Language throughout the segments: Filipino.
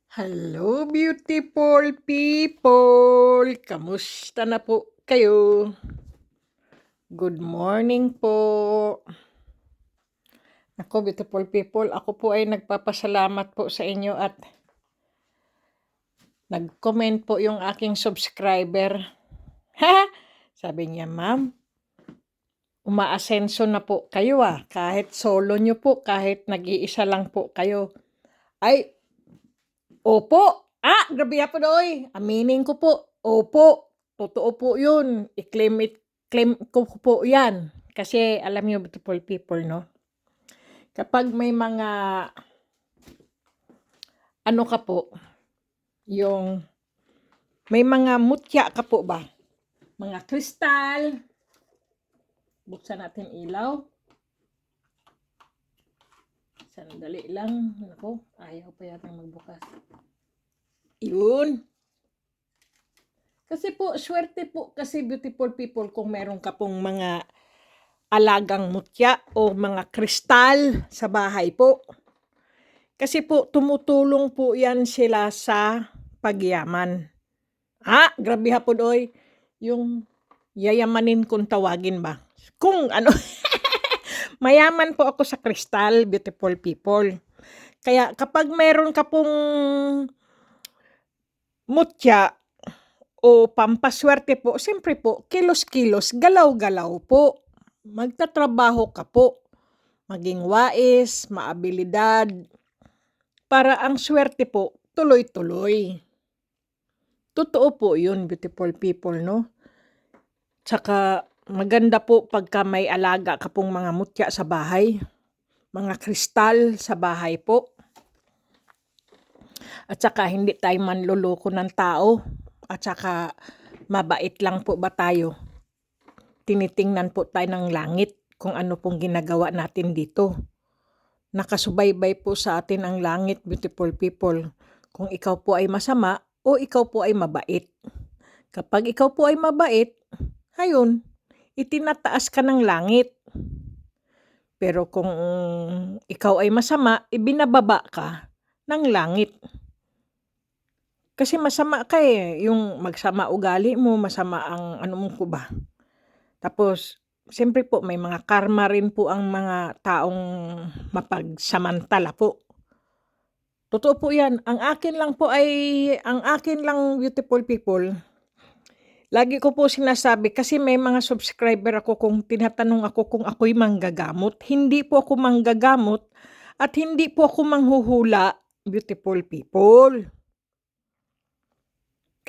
Hello, beautiful people! Kamusta na po kayo? Good morning po. Ako, beautiful people, ako po ay nagpapasalamat po sa inyo at nag-comment po yung aking subscriber. Ha! Sabi niya, ma'am, umaasenso na po kayo kahit solo nyo po, kahit nag-iisa lang po kayo. Ay, opo! Grabe po doy! Aminin ko po, opo! Totoo po yun. I-claim ko po yan. Kasi alam niyo, beautiful people, no? Kapag may mga, ano ka po, yung, may mga mutya ka po ba? Mga kristal. Buksan natin ilaw. Sandali lang. Ako, ayaw pa yata magbukas. Yun. Kasi po, swerte po kasi beautiful people kung meron ka pong mga alagang mutya o mga kristal sa bahay po. Kasi po, tumutulong po yan sila sa pagyaman. Grabe po doy. Yung yayamanin kung tawagin ba. Kung ano, mayaman po ako sa kristal, beautiful people. Kaya kapag meron ka pong mutya o pampaswerte po, siyempre po, kilos-kilos, galaw-galaw po. Magtatrabaho ka po. Maging wais, maabilidad, para ang swerte po, tuloy-tuloy. Totoo po yun, beautiful people, no? Tsaka, maganda po pagka may alaga ka pong mga mutya sa bahay. Mga kristal sa bahay po. At saka, hindi tayo manluloko ng tao. At saka, mabait lang po ba tayo? Tinitingnan po tayo ng langit kung ano pong ginagawa natin dito. Nakasubaybay po sa atin ang langit, beautiful people. Kung ikaw po ay masama o ikaw po ay mabait. Kapag ikaw po ay mabait, ayun, itinataas ka ng langit. Pero kung ikaw ay masama, ibinababa ka ng langit. Kasi masama ka yung magsama ugali mo, masama ang ano mo ko ba. Tapos, siyempre po, may mga karma rin po ang mga taong mapagsamantala po. Totoo po yan. Ang akin lang, beautiful people, lagi ko po sinasabi, kasi may mga subscriber ako kung tinatanong ako kung ako'y manggagamot. Hindi po ako manggagamot at hindi po ako manghuhula, beautiful people.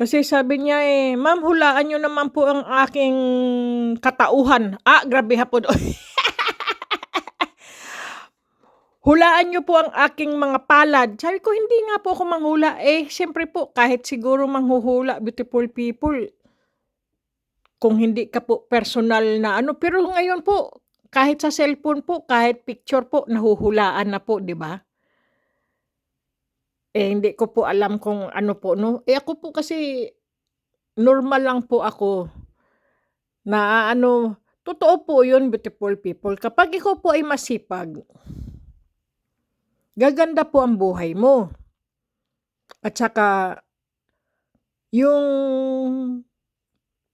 Kasi sabi niya ma'am, hulaan nyo naman po ang aking katauhan. Grabe po doon. Hulaan nyo po ang aking mga palad. Sabi ko, hindi nga po ako manghula. Siyempre po, kahit siguro manghuhula, beautiful people, kung hindi ka po personal na ano. Pero ngayon po, kahit sa cellphone po, kahit picture po, nahuhulaan na po, di ba? Hindi ko po alam kung ano po, no? Ako po kasi, normal lang po ako na ano, totoo po yun, beautiful people. Kapag ikaw po ay masipag, gaganda po ang buhay mo. At saka, yung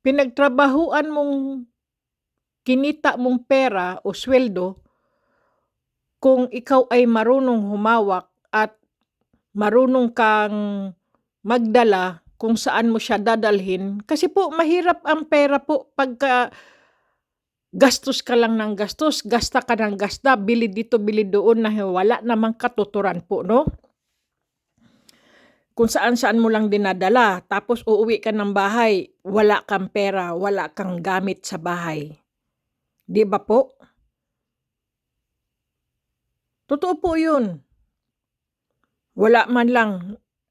pinagtrabahuan mong kinita mong pera o sweldo, kung ikaw ay marunong humawak at marunong kang magdala kung saan mo siya dadalhin. Kasi po, mahirap ang pera po pagka gastos ka lang ng gastos, gasta ka ng gasta, bili dito, bili doon na wala namang katuturan po, no? Kung saan-saan mo lang dinadala, tapos uuwi ka ng bahay, wala kang pera, wala kang gamit sa bahay. Di ba po? Totoo po yun. Wala man lang.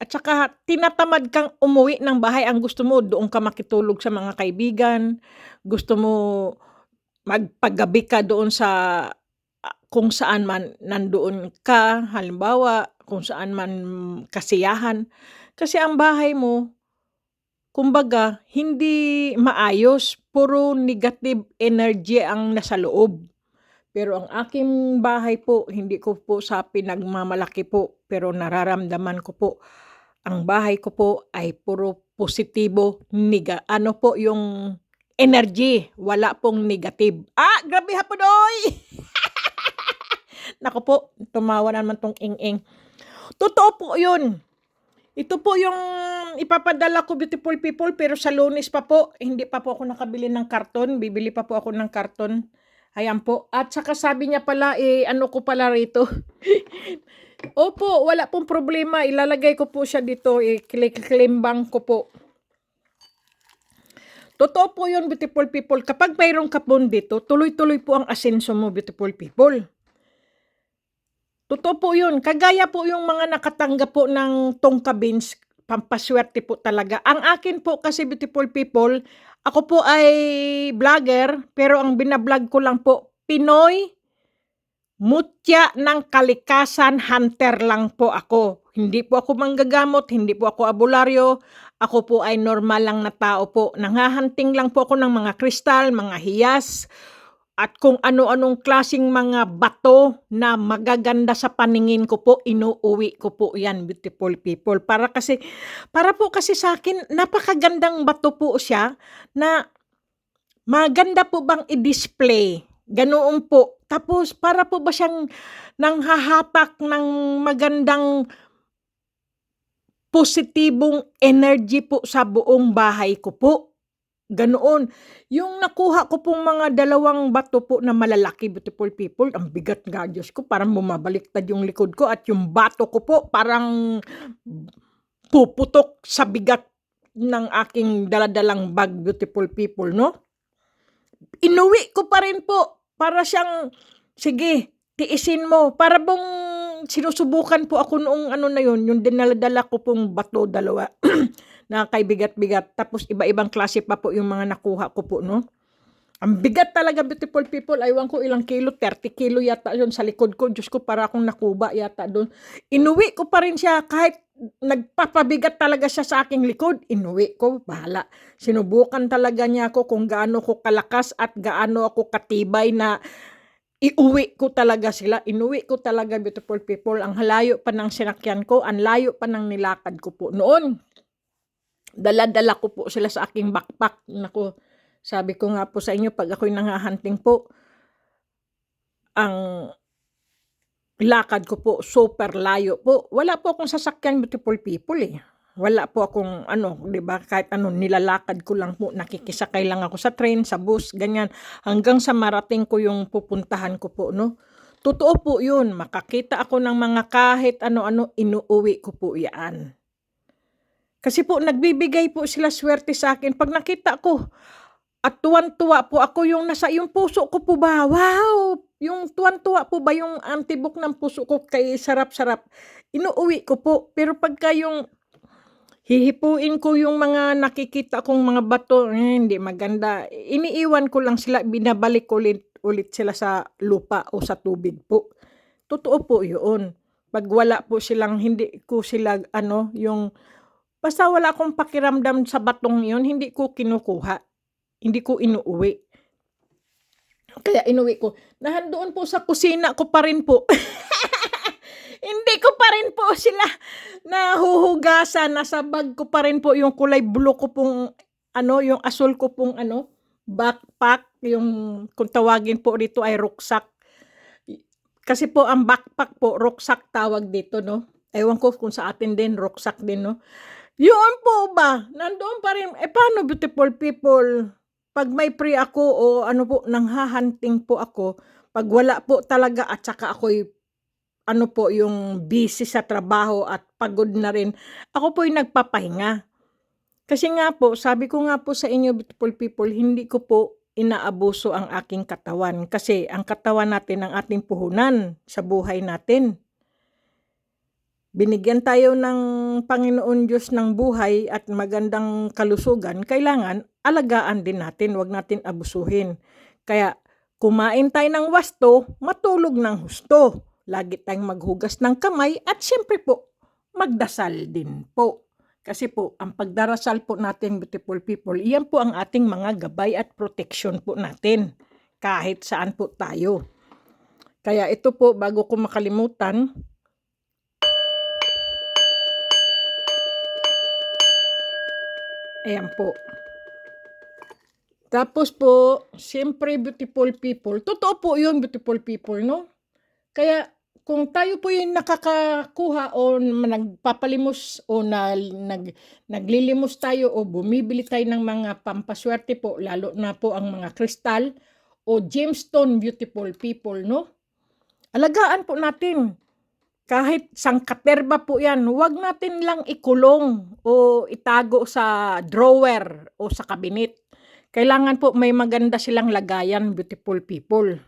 At saka tinatamad kang umuwi ng bahay, ang gusto mo doon ka makitulog sa mga kaibigan, gusto mo magpagabi ka doon sa kung saan man nandoon ka, halimbawa kung saan man kasiyahan. Kasi ang bahay mo, kumbaga, hindi maayos, puro negative energy ang nasa loob. Pero ang aking bahay po, hindi ko po sa pinagmamalaki po, pero nararamdaman ko po, ang bahay ko po ay puro positibo, ano po yung energy, wala pong negative. Grabe hapon oy! Naku po, tumawa na naman tong ing-ing. Totoo po yun. Ito po yung ipapadala ko, beautiful people, pero sa Lunes pa po, hindi pa po ako nakabili ng karton, bibili pa po ako ng karton. Ayan po. At saka sabi niya pala, ano ko pala rito. Opo, wala pong problema, ilalagay ko po siya dito, klimbang ko po. Totoo po yun, beautiful people. Kapag mayroong kapon dito, tuloy-tuloy po ang asenso mo, beautiful people. Totoo po yun. Kagaya po yung mga nakatanggap po ng Tongka Beans, pampaswerte po talaga. Ang akin po kasi, beautiful people, ako po ay vlogger, pero ang binablog ko lang po, Pinoy Mutya ng Kalikasan Hunter lang po ako. Hindi po ako manggagamot, hindi po ako abularyo. Ako po ay normal lang na tao po. Nanghahanting lang po ako ng mga kristal, mga hiyas, at kung ano-anong klasing mga bato na magaganda sa paningin ko po, inuuwi ko po yan, beautiful people. Para po kasi sa akin, napakagandang bato po siya na maganda po bang i-display. Ganoon po. Tapos para po ba siyang nanghahatak ng magandang positibong energy po sa buong bahay ko po. Ganoon. Yung nakuha ko pong mga 2 bato po na malalaki, beautiful people, ang bigat nga, Diyos ko, parang bumabaliktad yung likod ko at yung bato ko po parang puputok sa bigat ng aking daladalang bag, beautiful people, no? Inuwi ko pa rin po para siyang, sige, tiisin mo. Para bang sinusubukan po ako noong ano na yun, yung dinaladala ko pong bato 2 na kay bigat-bigat. Tapos iba-ibang klase pa po yung mga nakuha ko po, no? Ang bigat talaga, beautiful people. Aywan ko ilang kilo, 30 kilo yata yun sa likod ko. Diyos ko, para akong nakuba yata doon. Inuwi ko pa rin siya kahit nagpapabigat talaga siya sa aking likod. Inuwi ko, bahala. Sinubukan talaga niya ako kung gaano ko kalakas at gaano ako katibay na iuwi ko talaga sila. Inuwi ko talaga, beautiful people. Ang layo pa ng sinakyan ko, ang layo pa ng nilakad ko po. Noon, dala-dala ko po sila sa aking backpack. Naku, sabi ko nga po sa inyo, pag ako'y nanghahanting po, ang lakad ko po super layo po. Wala po akong sasakyan, beautiful people eh. Wala po akong di ba, kahit nilalakad ko lang po, nakikisakay lang ako sa train, sa bus, ganyan, hanggang sa marating ko yung pupuntahan ko po, no? Totoo po yun, makakita ako ng mga kahit ano-ano, inuuwi ko po yan. Kasi po, nagbibigay po sila swerte sa akin. Pag nakita ko, at tuwan-tuwa po ako, yung puso ko po ba, wow! Yung tuwan-tuwa po ba yung antibok ng puso ko, kay sarap-sarap, inuuwi ko po. Pero pagka yung hihipuin ko yung mga nakikita kong mga bato, hindi maganda. Iniiwan ko lang sila, binabalik ulit sila sa lupa o sa tubig po. Totoo po yun. Pag wala po silang, hindi ko sila, basta wala akong pakiramdam sa batong yun, hindi ko kinukuha. Hindi ko inuuwi. Kaya inuwi ko. Nahandoon po sa kusina ko pa rin po. Hindi ko pa rin po sila nahuhugasan. Nasa bag ko pa rin po yung kulay blue ko pong, yung asul ko pong, backpack. Yung, kung tawagin po rito ay rucksack. Kasi po ang backpack po, rucksack tawag dito, no? Ewan ko kung sa atin din, rucksack din, no? Yun po ba? Nandoon pa rin. Paano, beautiful people? Pag may free ako o nanghahanting po ako, pag wala po talaga at saka ako'y yung busy sa trabaho at pagod na rin, ako po'y nagpapahinga. Kasi nga po, sabi ko nga po sa inyo, beautiful people, hindi ko po inaabuso ang aking katawan. Kasi ang katawan natin ang ating puhunan sa buhay natin. Binigyan tayo ng Panginoon Diyos ng buhay at magandang kalusugan, kailangan alagaan din natin, wag natin abusuhin. Kaya kumain tayo ng wasto, matulog ng husto. Lagi tayong maghugas ng kamay at siyempre po, magdasal din po. Kasi po, ang pagdarasal po natin, beautiful people, iyan po ang ating mga gabay at protection po natin. Kahit saan po tayo. Kaya ito po, bago ko makalimutan, Ayan po. Tapos po, siyempre beautiful people, totoo po yun beautiful people, no? Kaya kung tayo po yung nakakakuha o nagpapalimos o naglilimos tayo o bumibili tayo ng mga pampaswerte po, lalo na po ang mga kristal o gemstone beautiful people, no? Alagaan po natin. Kahit sangkaterba po yan, huwag natin lang ikulong o itago sa drawer o sa kabinet. Kailangan po may maganda silang lagayan, beautiful people.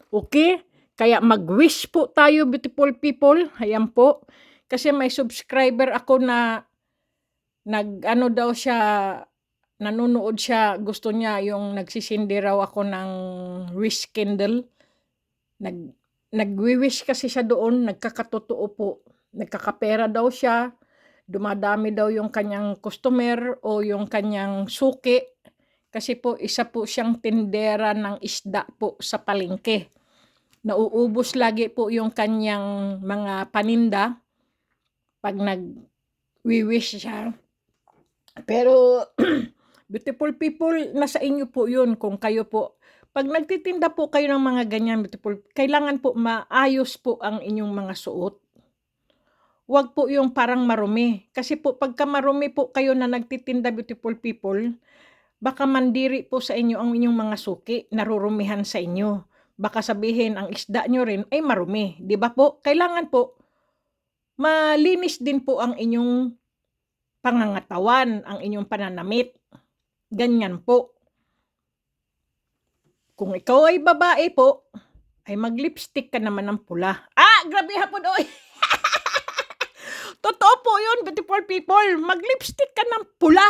Okay? Kaya mag-wish po tayo, beautiful people. Ayan po. Kasi may subscriber ako na nanonood siya, gusto niya yung nagsisindi raw ako ng wish candle. Nagwi-wish kasi siya doon, nagkakatotoo po. Nagkakapera daw siya, dumadami daw yung kanyang customer o yung kanyang suki. Kasi po, isa po siyang tindera ng isda po sa palengke. Nauubos lagi po yung kanyang mga paninda pag nag-wish siya. Pero, beautiful people, nasa inyo po yun kung kayo po. Pag nagtitinda po kayo ng mga ganyan, beautiful, kailangan po maayos po ang inyong mga suot. Huwag po yung parang marumi. Kasi po, pagka marumi po kayo na nagtitinda, beautiful people, baka mandiri po sa inyo ang inyong mga suki, narurumihan sa inyo. Baka sabihin, ang isda nyo rin ay marumi. Di ba po? Kailangan po, malinis din po ang inyong pangangatawan, ang inyong pananamit. Ganyan po. Kung ikaw ay babae po, ay mag-lipstick ka naman ng pula. Grabe hapon, oy! Totoo po yun, beautiful people. Mag-lipstick ka ng pula.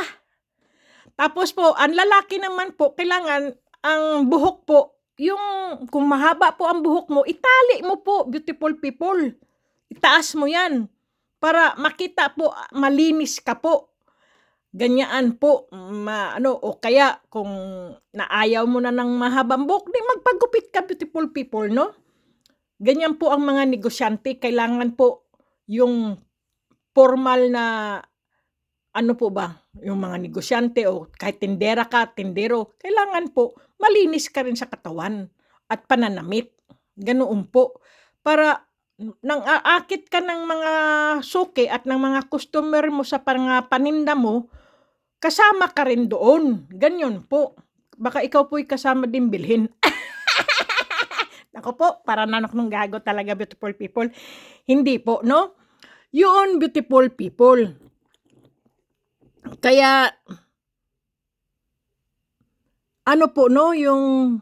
Tapos po, ang lalaki naman po, kailangan ang buhok po, yung kung mahaba po ang buhok mo, itali mo po, beautiful people. Itaas mo yan. Para makita po, malinis ka po. Ganyaan po, o kaya kung naayaw mo na ng mahabang buhok, di magpagupit ka, beautiful people, no? Ganyan po ang mga negosyante, kailangan po yung formal na, po ba, yung mga negosyante o kahit tindera ka, tindero, kailangan po malinis ka rin sa katawan at pananamit. Ganoon po. Para nang aakit ka ng mga suki at ng mga customer mo sa paninda mo, kasama ka rin doon. Ganyan po. Baka ikaw po'y kasama din bilhin. Ako po, para nanok ng gago talaga, beautiful people. Hindi po, no? Yun, beautiful people. Kaya, po, no, yung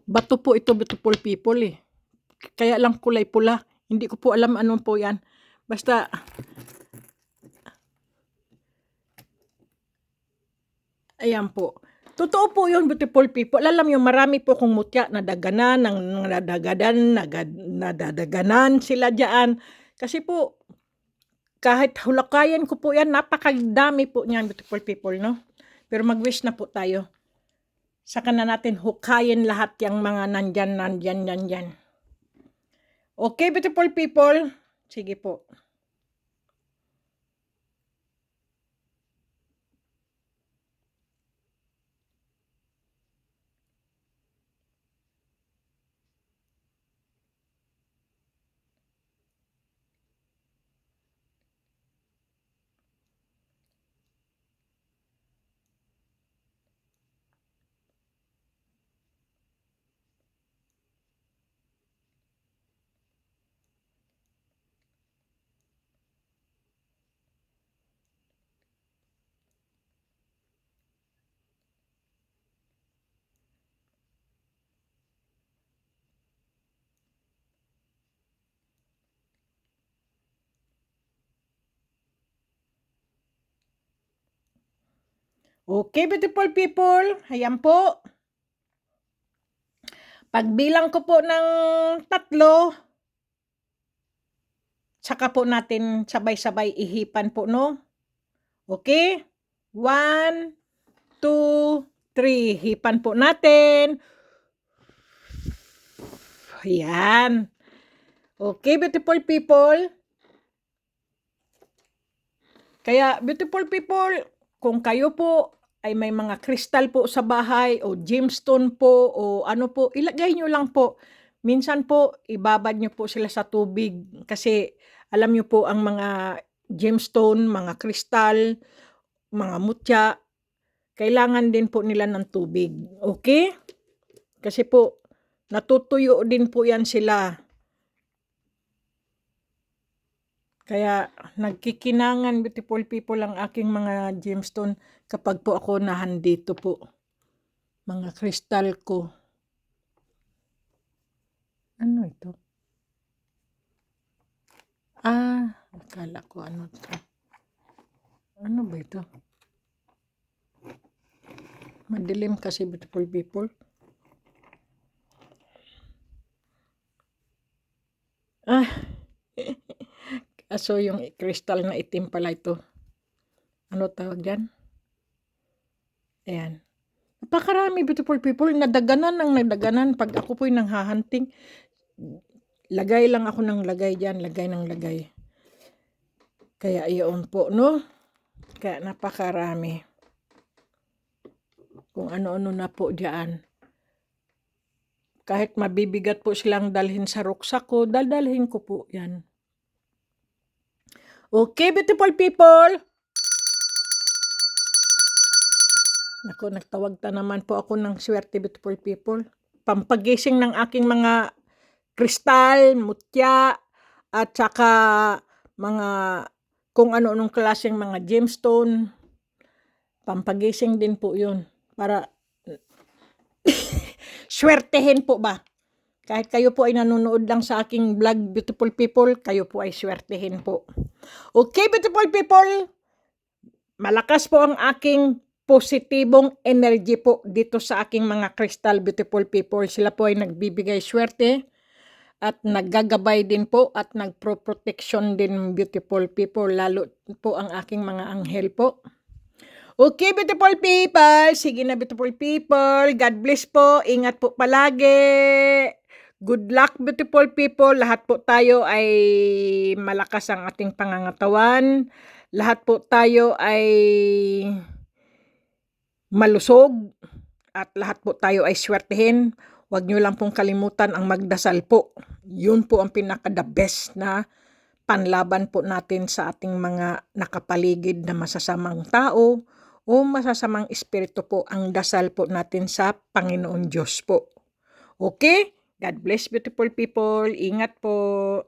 bato po ito, beautiful people, eh. Kaya lang kulay pula. Hindi ko po alam anong po yan. Basta, ayan po. Totoo po yun, beautiful people. Alam yung marami po kong mutya nadadaganan sila dyan. Kasi po, kahit hulakayan ko po yan, napakadami po niyan, beautiful people, no? Pero mag-wish na po tayo. Saka na natin hukayin lahat yung mga nandyan. Okay, beautiful people? Sige po. Okay, beautiful people. Ayan po. Pagbilang ko po ng 3, saka po natin sabay-sabay ihipan po, no? Okay? 1, 2, 3. Hipan po natin. Yan. Okay, beautiful people. Kaya, beautiful people, kung kayo po ay may mga kristal po sa bahay o gemstone po o ano po, ilagay nyo lang po. Minsan po, ibabad nyo po sila sa tubig kasi alam nyo po ang mga gemstone, mga kristal, mga mutya, kailangan din po nila ng tubig. Okay? Kasi po, natutuyo din po yan sila. Kaya nagkikinangan, beautiful people, ang aking mga gemstone kapag po ako nahandito po. Mga kristal ko. Ano ito? Akala ko ano ito. Ano ba ito? Madilim kasi, beautiful people. So yung kristal na itim pala ito. Ano tawag yan? Ayan. Napakarami, beautiful people. Nadaganan. Pag ako po'y nanghahanting, lagay lang ako ng lagay dyan. Lagay ng lagay. Kaya iyon po, no? Kaya napakarami. Kung ano-ano na po dyan. Kahit mabibigat po silang dalhin sa ruksak ko, dadalhin ko po yan. Okay, beautiful people. Naku, nagtawag ta naman po ako ng swerte, beautiful people. Pampagising ng aking mga kristal, mutya, at saka mga kung ano-anong klaseng mga gemstone. Pampagising din po yun. Para swertehin po ba? Kahit kayo po ay nanonood lang sa aking vlog, beautiful people, kayo po ay swertehin po. Okay, beautiful people, malakas po ang aking positibong energy po dito sa aking mga crystal, beautiful people. Sila po ay nagbibigay swerte at naggagabay din po at nagpro-protection din, beautiful people, lalo po ang aking mga anghel po. Okay, beautiful people. Sige na, beautiful people. God bless po. Ingat po palagi. Good luck, beautiful people. Lahat po tayo ay malakas ang ating pangangatawan. Lahat po tayo ay malusog. At lahat po tayo ay swertehin. Huwag nyo lang pong kalimutan ang magdasal po. Yun po ang pinaka-the best na panlaban po natin sa ating mga nakapaligid na masasamang tao o masasamang espiritu po. Ang dasal po natin sa Panginoon Diyos po. Okay? God bless, beautiful people. Ingat po.